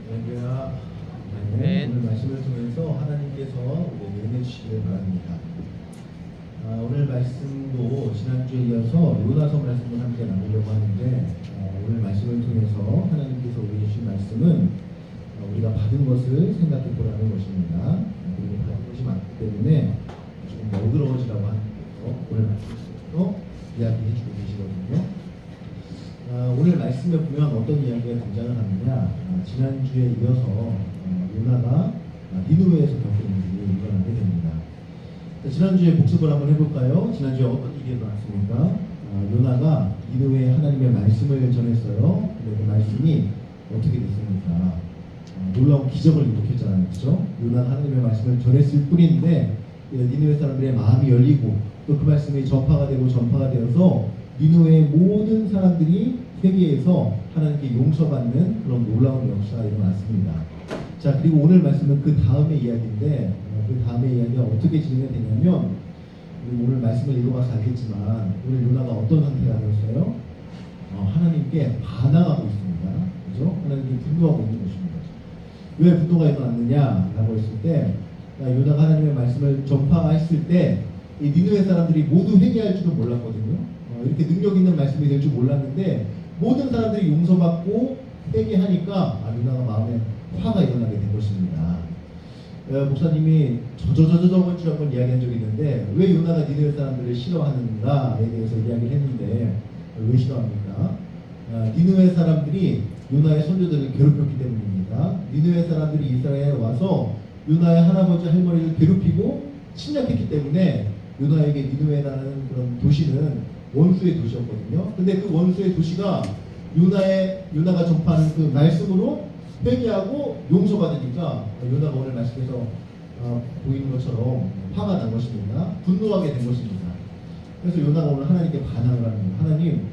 할렐루야. 네, 오늘 말씀을 통해서 하나님께서 우리에게 은혜 주시기를 바랍니다. 오늘 말씀도 지난주에 이어서 요나서 말씀을 함께 나누려고 하는데 오늘 말씀을 통해서 하나님께서 우리에게 주신 말씀은 우리가 받은 것을 생각해 보라는 것입니다. 그리고 받은 것이 많기 때문에 조금 너그러워지라고 하는 거예요. 오늘 말씀에서 이야기해 주고 계시거든요. 오늘 말씀에 보면 어떤 이야기가 등장을 하느냐, 지난주에 이어서 요나가 니느웨에서 겪은 일이 일어나게 됩니다. 지난주에 복습을 한번 해볼까요? 지난주에 어떤 일이 일어났습니까? 요나가 니느웨에 하나님의 말씀을 전했어요. 근데 그 말씀이 어떻게 됐습니까? 놀라운 기적을 일으켰잖아요. 그죠? 요나가 하나님의 말씀을 전했을 뿐인데 니느웨 사람들의 마음이 열리고 또 그 말씀이 전파가 되어서 니느웨의 모든 사람들이 회개해서 하나님께 용서받는 그런 놀라운 역사가 일어났습니다. 자, 그리고 오늘 말씀은 그 다음의 이야기인데 그 다음의 이야기가 어떻게 진행이 되냐면 오늘 말씀을 읽어봐서 알겠지만 오늘 요나가 어떤 상태가 되었어요? 하나님께 반항하고 있습니다. 그죠? 하나님께 분노하고 있는 것입니다. 왜 분노가 일어났느냐라고 했을 때 요나가 하나님의 말씀을 전파했을 때 이 니느웨 사람들이 모두 회개할 줄은 몰랐거든요. 이렇게 능력 있는 말씀이 될 줄 몰랐는데 모든 사람들이 용서받고 회개하니까 요나가 마음에 화가 일어나게 된 것입니다. 목사님이 저번 주에 한번 이야기한 적이 있는데 왜 요나가 니느웨 사람들을 싫어하는가에 대해서 이야기를 했는데 왜 싫어합니까? 니느웨 사람들이 요나의 선조들을 괴롭혔기 때문입니다. 니느웨 사람들이 이스라엘에 와서 요나의 할아버지 할머니를 괴롭히고 침략했기 때문에 요나에게 니느웨라는 그런 도시는 원수의 도시였거든요. 근데 그 원수의 도시가 요나가 전파하는 그 말씀으로 회개하고 용서받으니까 요나가 오늘 말씀에서 보이는 것처럼 화가 난 것입니다. 분노하게 된 것입니다. 그래서 요나가 오늘 하나님께 반항을 합니다. 하나님,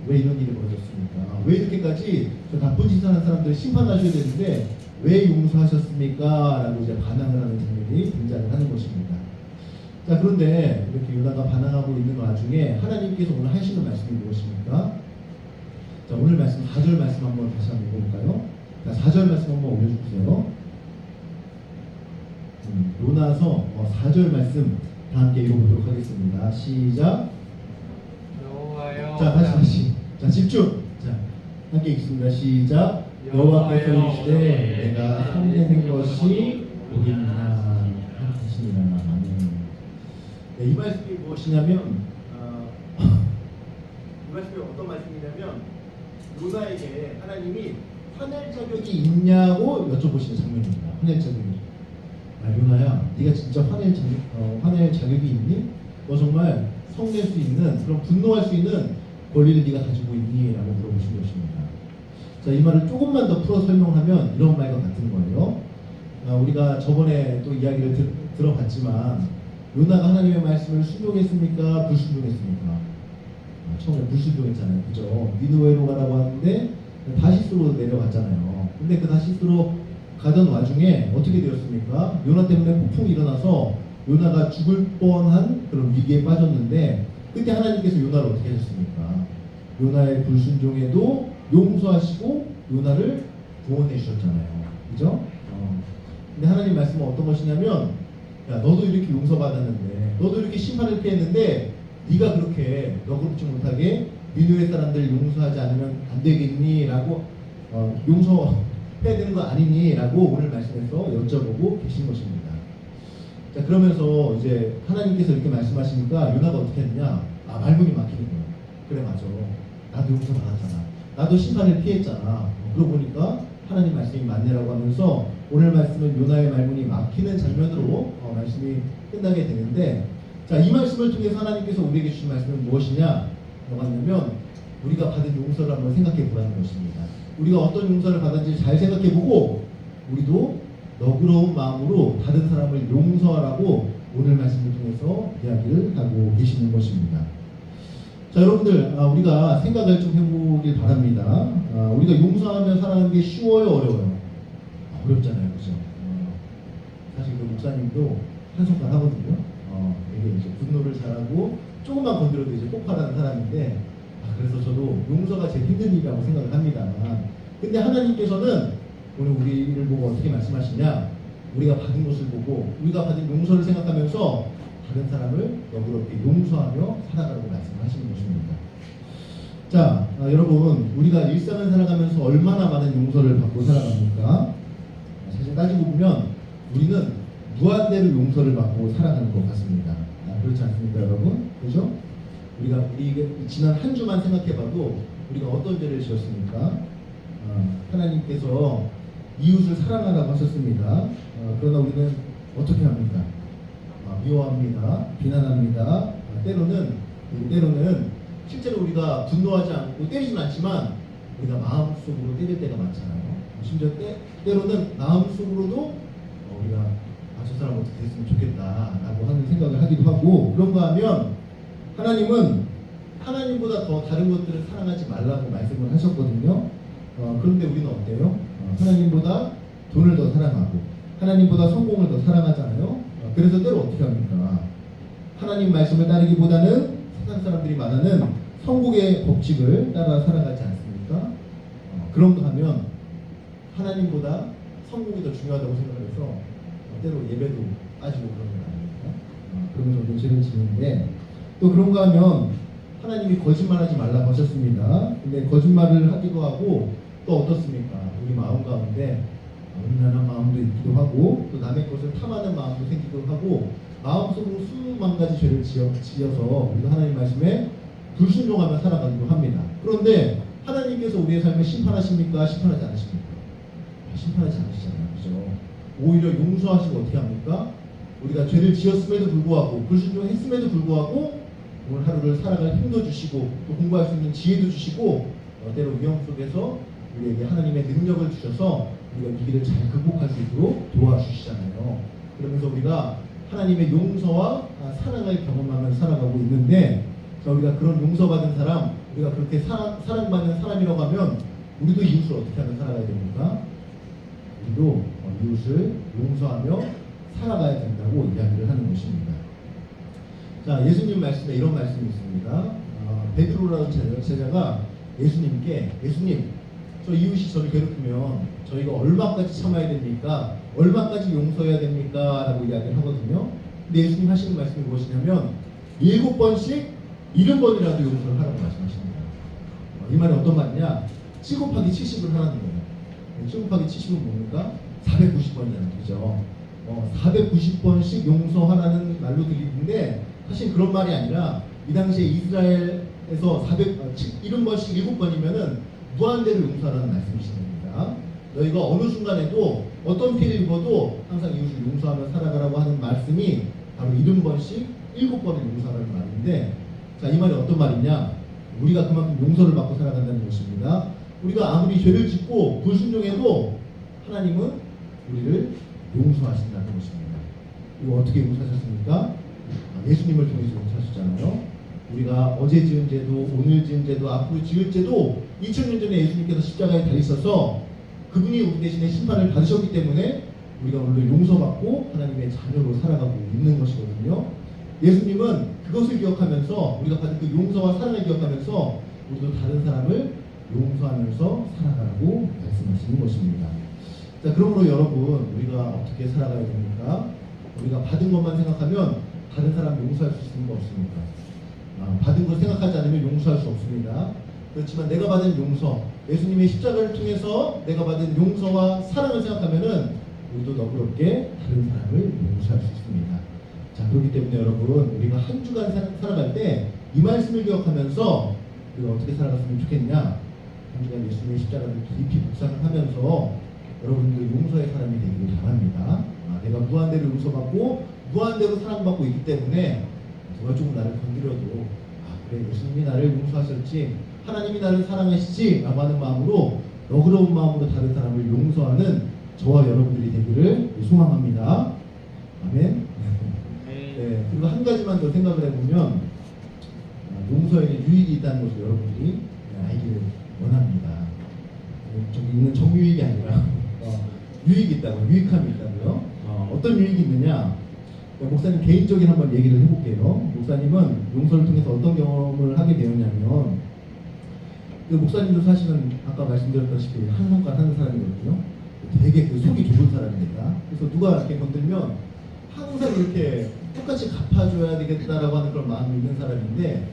왜 이런 일이 벌어졌습니까? 왜 이렇게까지 저 나쁜 짓을 하는 사람들을 심판하셔야 되는데 왜 용서하셨습니까? 라고 이제 반항을 하는 장면이 등장을 하는 것입니다. 자, 그런데 이렇게 요나가 반항하고 있는 와중에 하나님께서 오늘 하시는 말씀이 무엇입니까? 자, 오늘 말씀 4절 말씀 한번 다시 한번 읽어볼까요? 자, 4절 말씀 한번 올려주세요. 요나서 4절 말씀 다 함께 읽어보도록 하겠습니다. 시작. 자, 다시. 자, 집중. 자, 함께 읽습니다. 시작. 여호와께서 이르시되 내가 성내는 것이 복이니라 하시니라. 네, 이 말씀이 무엇이냐면 이 말씀이 어떤 말씀이냐면 요나에게 하나님이 화낼 자격이 있냐고 여쭤보시는 장면입니다. 화낼 자격이. 요나야, 네가 진짜 화낼 자격이 있니? 너 정말 성낼 수 있는 그런 분노할 수 있는 권리를 네가 가지고 있니? 라고 물어보신 것입니다. 자, 이 말을 조금만 더 풀어 설명하면 이런 말과 같은 거예요. 우리가 저번에 또 이야기를 들어봤지만 요나가 하나님의 말씀을 순종했습니까? 불순종했습니까? 처음에 불순종했잖아요. 그죠? 니느웨로 가라고 하는데 다시스로 내려갔잖아요. 근데 그 다시스로 가던 와중에 어떻게 되었습니까? 요나 때문에 폭풍이 일어나서 요나가 죽을 뻔한 그런 위기에 빠졌는데 그때 하나님께서 요나를 어떻게 하셨습니까? 요나의 불순종에도 용서하시고 요나를 구원해 주셨잖아요. 그죠? 근데 하나님 말씀은 어떤 것이냐면 야, 너도 이렇게 용서받았는데 너도 이렇게 심판을 피했는데 네가 그렇게 너그럽지 못하게 니느웨 사람들 용서하지 않으면 안 되겠니? 라고 용서해야 되는 거 아니니? 라고 오늘 말씀에서 여쭤보고 계신 것입니다. 자, 그러면서 이제 하나님께서 이렇게 말씀하시니까 요나가 어떻게 했느냐? 말문이 막히는 거예요. 그래, 맞아. 나도 용서받았잖아. 나도 심판을 피했잖아. 그러고 보니까 하나님 말씀이 맞네라고 하면서 오늘 말씀은 요나의 말문이 막히는 장면으로 말씀이 끝나게 되는데, 자, 이 말씀을 통해서 하나님께서 우리에게 주신 말씀은 무엇이냐? 뭐냐면 우리가 받은 용서를 한번 생각해 보라는 것입니다. 우리가 어떤 용서를 받았는지 잘 생각해 보고 우리도 너그러운 마음으로 다른 사람을 용서하라고 오늘 말씀을 통해서 이야기를 하고 계시는 것입니다. 자, 여러분들, 우리가 생각을 좀 해보길 바랍니다. 우리가 용서하며 살아가는 게 쉬워요, 어려워요? 어렵잖아요, 그죠? 사실 그 목사님도 한 손가락 하거든요. 되게 이제 분노를 잘하고 조금만 건드려도 이제 폭발하는 사람인데, 그래서 저도 용서가 제일 힘든 일이라고 생각을 합니다만, 근데 하나님께서는 오늘 우리를 보고 어떻게 말씀하시냐? 우리가 받은 것을 보고 우리가 받은 용서를 생각하면서 다른 사람을 너그럽게 용서하며 살아가라고 말씀하시는 것입니다. 자, 여러분, 우리가 일상을 살아가면서 얼마나 많은 용서를 받고 살아갑니까? 사실 따지고 보면 우리는 무한대로 용서를 받고 살아가는 것 같습니다. 그렇지 않습니까, 여러분? 그죠? 우리가 지난 한 주만 생각해봐도 우리가 어떤 죄를 지었습니까? 하나님께서 이웃을 사랑하라고 하셨습니다. 그러나 우리는 어떻게 합니까? 미워합니다. 비난합니다. 때로는 실제로 우리가 분노하지 않고 때리진 않지만 우리가 마음속으로 때릴 때가 많잖아요. 심지어 때로는 마음속으로도 우리가 저 사람 어떻게 됐으면 좋겠다라고 하는 생각을 하기도 하고, 그런가 하면 하나님은 하나님보다 더 다른 것들을 사랑하지 말라고 말씀을 하셨거든요. 그런데 우리는 어때요? 하나님보다 돈을 더 사랑하고 하나님보다 성공을 더 사랑하잖아요. 그래서 때로 어떻게 합니까? 하나님 말씀을 따르기보다는 세상 사람들이 말하는 성공의 법칙을 따라 살아가지 않습니까? 그런가 하면 하나님보다 성공이 더 중요하다고 생각을 해서 때로 예배도 빠지고 그런 거 아닙니까? 그러면서 우리는 죄를 지는데, 또 그런가 하면 하나님이 거짓말하지 말라고 하셨습니다. 근데 거짓말을 하기도 하고 또 어떻습니까? 우리 마음 가운데 음란한 마음도 있기도 하고 또 남의 것을 탐하는 마음도 생기기도 하고 마음속으로 수만 가지 죄를 지어서 우리가 하나님 말씀에 불순종하며 살아가기도 합니다. 그런데 하나님께서 우리의 삶을 심판하십니까? 심판하지 않으십니까? 심판하지 않으시잖아요. 그죠? 오히려 용서하시고 어떻게 합니까? 우리가 죄를 지었음에도 불구하고 불순종했음에도 불구하고 오늘 하루를 살아갈 힘도 주시고 또 공부할 수 있는 지혜도 주시고 때로 위험 속에서 우리에게 하나님의 능력을 주셔서 우리가 이 길을 잘 극복할 수 있도록 도와주시잖아요. 그러면서 우리가 하나님의 용서와 사랑을 경험하면서 살아가고 있는데, 우리가 그런 용서받은 사람, 우리가 그렇게 사랑받는 사람이라고 하면 우리도 이웃을 어떻게 하며 살아가야 됩니까? 우리도 이웃을 용서하며 살아가야 된다고 이야기를 하는 것입니다. 자, 예수님 말씀에 이런 말씀이 있습니다. 베드로라는 제자가 예수님께, 예수님, 저 이웃이 저를 괴롭히면 저희가 얼마까지 참아야 됩니까? 얼마까지 용서해야 됩니까? 라고 이야기를 하거든요. 근데 예수님 하시는 말씀이 무엇이냐면 7번씩 70번이라도 용서를 하라고 말씀하십니다. 이 말이 어떤 말이냐? 7 곱하기 70을 하라는 거예요. 7 곱하기 70은 뭡니까? 490번이라는 거죠. 490번씩 용서하라는 말로 들리는데 사실 그런 말이 아니라 이 당시에 이스라엘에서 70번씩 7번이면은 무한대로 용서하라는 말씀이신 겁니다. 너희가 어느 순간에도 어떤 피해를 입어도 항상 이웃을 용서하며 살아가라고 하는 말씀이 바로 70번씩 7번을 용서하라는 말인데, 자, 이 말이 어떤 말이냐? 우리가 그만큼 용서를 받고 살아간다는 것입니다. 우리가 아무리 죄를 짓고 불순종해도 하나님은 우리를 용서하신다는 것입니다. 이거 어떻게 용서하셨습니까? 예수님을 통해서 용서하셨잖아요. 우리가 어제 지은 죄도 오늘 지은 죄도 앞으로 지을 죄도 2000년 전에 예수님께서 십자가에 달리셔서 그분이 우리 대신에 심판을 받으셨기 때문에 우리가 오늘 용서받고 하나님의 자녀로 살아가고 있는 것이거든요. 예수님은 그것을 기억하면서 우리가 받은 그 용서와 사랑을 기억하면서 우리도 다른 사람을 용서하면서 살아가라고 말씀하시는 것입니다. 자, 그러므로 여러분, 우리가 어떻게 살아가야 됩니까? 우리가 받은 것만 생각하면 다른 사람 용서할 수 있는 거 없습니까? 받은 걸 생각하지 않으면 용서할 수 없습니다. 그렇지만 내가 받은 용서, 예수님의 십자가를 통해서 내가 받은 용서와 사랑을 생각하면은 우리도 너그럽게 다른 사람을 용서할 수 있습니다. 자, 그렇기 때문에 여러분, 우리가 한 주간 살아갈 때 이 말씀을 기억하면서 우리가 어떻게 살아갔으면 좋겠냐? 한 주간 예수님의 십자가를 깊이 묵상을 하면서 여러분들 용서의 사람이 되기를 바랍니다. 내가 무한대로 용서받고 무한대로 사랑받고 있기 때문에 누가 조금 나를 건드려도 그래, 예수님이 나를 용서하셨지, 하나님이 나를 사랑하시지 라고 하는 마음으로, 너그러운 마음으로 다른 사람을 용서하는 저와 여러분들이 되기를 소망합니다. 아멘. 네, 그리고 한 가지만 더 생각을 해보면 용서에는 유익이 있다는 것을 여러분들이 알기를 원합니다. 저기 있는 정유익이 아니라 유익이 있다고, 유익함이 있다고요. 어떤 유익이 있느냐? 목사님 개인적인 한번 얘기를 해볼게요. 목사님은 용서를 통해서 어떤 경험을 하게 되었냐면, 그 목사님도 사실은 아까 말씀드렸다시피 한성간 하는 사람이거든요. 되게 그 속이 좁은 사람입니다. 그래서 누가 이렇게 건들면 항상 이렇게 똑같이 갚아줘야 되겠다라고 하는 그런 마음이 있는 사람인데,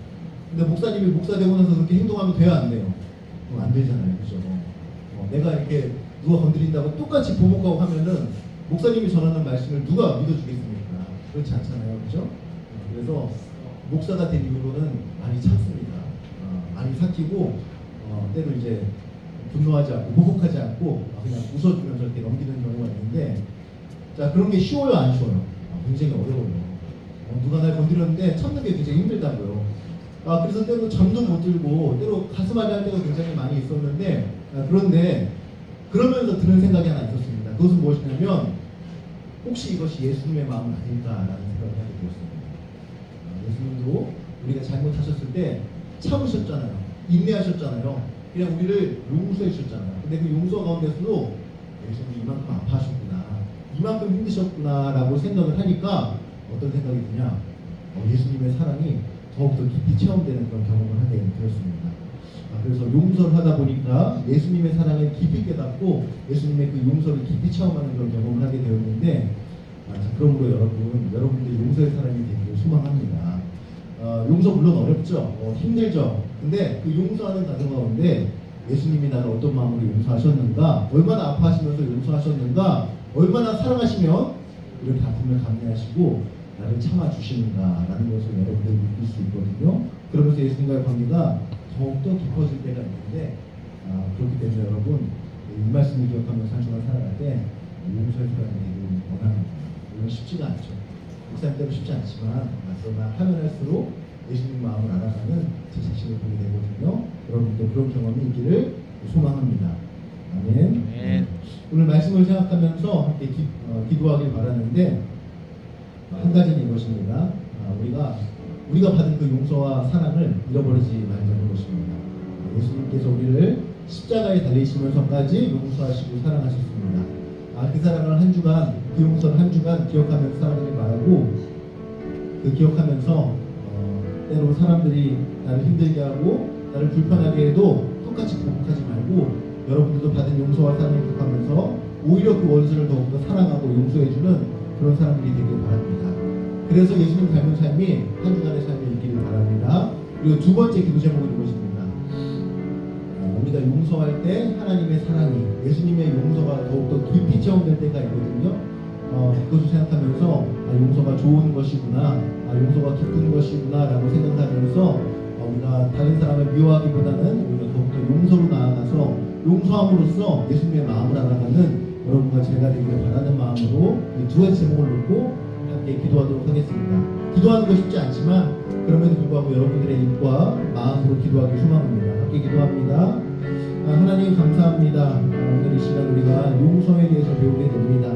근데 목사님이 목사 되고 나서 그렇게 행동하면 돼요, 안 돼요? 안 되잖아요, 그죠? 내가 이렇게 누가 건드린다고 똑같이 보복하고 하면은 목사님이 전하는 말씀을 누가 믿어주겠습니까? 그렇지 않잖아요, 그죠? 그래서 목사가 된 이후로는 많이 참습니다. 많이 삭히고 때로 이제 분노하지 않고 보복하지 않고 그냥 웃어주면서 이렇게 넘기는 경우가 있는데, 자, 그런 게 쉬워요, 안 쉬워요? 굉장히 어려워요. 누가 날 건드렸는데 참는 게 굉장히 힘들다고요. 그래서 때로 잠도 못 들고 때로 가슴앓이 할 때가 굉장히 많이 있었는데, 그런데 그러면서 드는 생각이 하나 있었습니다. 그것은 무엇이냐면 혹시 이것이 예수님의 마음은 아닐까라는 생각을 하게 되었습니다. 예수님도 우리가 잘못하셨을 때 참으셨잖아요. 인내하셨잖아요. 그냥 우리를 용서해 주셨잖아요. 근데 그 용서 가운데서도 예수님이 이만큼 아파하셨구나, 이만큼 힘드셨구나 라고 생각을 하니까 어떤 생각이 드냐, 예수님의 사랑이 더욱더 깊이 체험되는 그런 경험을 하게 되었습니다. 그래서 용서를 하다 보니까 예수님의 사랑을 깊이 깨닫고 예수님의 그 용서를 깊이 체험하는 그런 경험을 하게 되었는데, 그러므로 여러분들이 용서의 사랑이 되기를 소망합니다. 용서 물론 어렵죠. 힘들죠. 근데 그 용서하는 과정 가운데 예수님이 나를 어떤 마음으로 용서하셨는가, 얼마나 아파하시면서 용서하셨는가, 얼마나 사랑하시면 이렇게 아픔을 감내하시고 나를 참아주시는가라는 것을 여러분들이 느낄 수 있거든요. 그러면서 예수님과의 관계가 더욱더 깊어질 때가 있는데, 그렇기 때문에 여러분 이 말씀을 기억하면서 한 주간 살아갈 때 용서의 사랑이 되기를 원합니다. 물론 쉽지가 않죠. 목사님 때문에 쉽지 않지만, 그러나 하면 할수록 예수님 마음을 알아가는 제 자신을 보게 되거든요. 여러분도 그런 경험이 있기를 소망합니다. 아멘. 오늘 말씀을 생각하면서 함께 기도하길 바라는데, 한 가지는 이것입니다. 우리가 받은 그 용서와 사랑을 잃어버리지 말자는 것입니다. 예수님께서 우리를 십자가에 달리시면서까지 용서하시고 사랑하셨습니다. 그 사랑을 한 주간, 그 용서를 한 주간 기억하면서 살아가길 바라고, 그 기억하면서 때로 사람들이 나를 힘들게 하고 나를 불편하게 해도 똑같이 보복하지 말고 여러분들도 받은 용서와 사랑을 기억하면서 오히려 그 원수를 더욱더 사랑하고 용서해주는 그런 사람들이 되길 바랍니다. 그래서 예수님 닮은 삶이 한 주간의 삶이 있기를 바랍니다. 그리고 두 번째 기도 제목은 이것입니다. 우리가 용서할 때 하나님의 사랑이, 예수님의 용서가 더욱더 깊이 체험될 때가 있거든요. 그것을 생각하면서 용서가 좋은 것이구나, 용서가 기쁜 것이구나 라고 생각하면서 우리가 다른 사람을 미워하기보다는 우리가 더욱더 용서로 나아가서 용서함으로써 예수님의 마음을 알아가는 여러분과 제가 되기를 바라는 마음으로 이 두 가지 제목을 놓고 함께 기도하도록 하겠습니다. 기도하는 거 쉽지 않지만 그럼에도 불구하고 여러분들의 입과 마음으로 기도하기 소망합니다. 함께 기도합니다. 하나님 감사합니다. 오늘 이 시간 우리가 용서에 대해서 배우게 됩니다.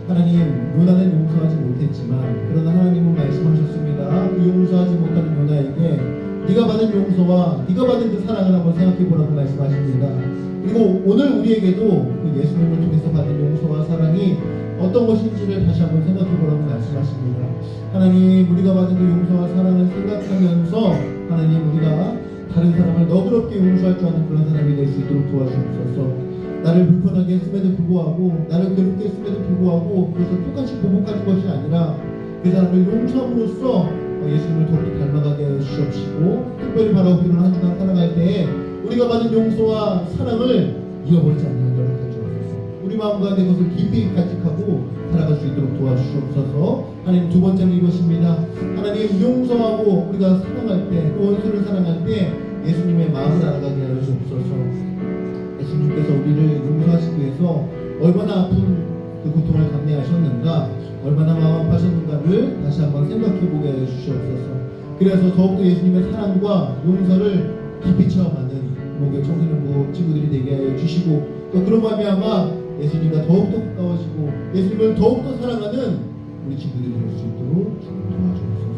하나님, 요나는 용서하지 못했지만 그러나 하나님은 말씀하셨습니다. 그 용서하지 못하는 요나에게 네가 받은 용서와 네가 받은 그 사랑을 한번 생각해보라고 말씀하십니다. 그리고 오늘 우리에게도 그 예수님을 통해서 받은 용서와 사랑이 어떤 것인지를 다시 한번 생각해보라고 말씀하십니다. 하나님, 우리가 받은 그 용서와 사랑을 생각하면서 하나님, 우리가 다른 사람을 너그럽게 용서할 줄 아는 그런 사람이 될 수 있도록 도와주옵소서. 나를 불편하게 했음에도 불구하고, 나를 괴롭게 했음에도 불구하고 그래서 똑같이 보복하는 것이 아니라 그 사람을 용서함으로써 예수님을 더욱더 닮아가게 하여 주시옵시고, 특별히 바라보기로 한 주간 살아갈 때에 우리가 받은 용서와 사랑을 잃어버리지 않는 연락해 주옵소서. 우리 마음 가운데 그것을 깊이 간직하고 살아갈 수 있도록 도와주시옵소서. 하나님, 두 번째는 이것입니다. 하나님, 용서하고 우리가 사랑할 때, 그 원수를 사랑할 때 예수님의 마음을 알아가게 하여 주옵소서. 예수님께서 우리를 용서하시기 위해서 얼마나 아픈 그 고통을 감내하셨는가, 얼마나 마음 아파하셨는가를 다시 한번 생각해보게 하여 주시옵소서. 그래서 더욱더 예수님의 사랑과 용서를 깊이 체험하는 목욕 청소년부 친구들이 되게 하여 주시고, 또 그런 말미암아 예수님과 더욱더 가까워지고 예수님을 더욱더 사랑하는 우리 친구들이 될 수 있도록 주님 도와주옵소서.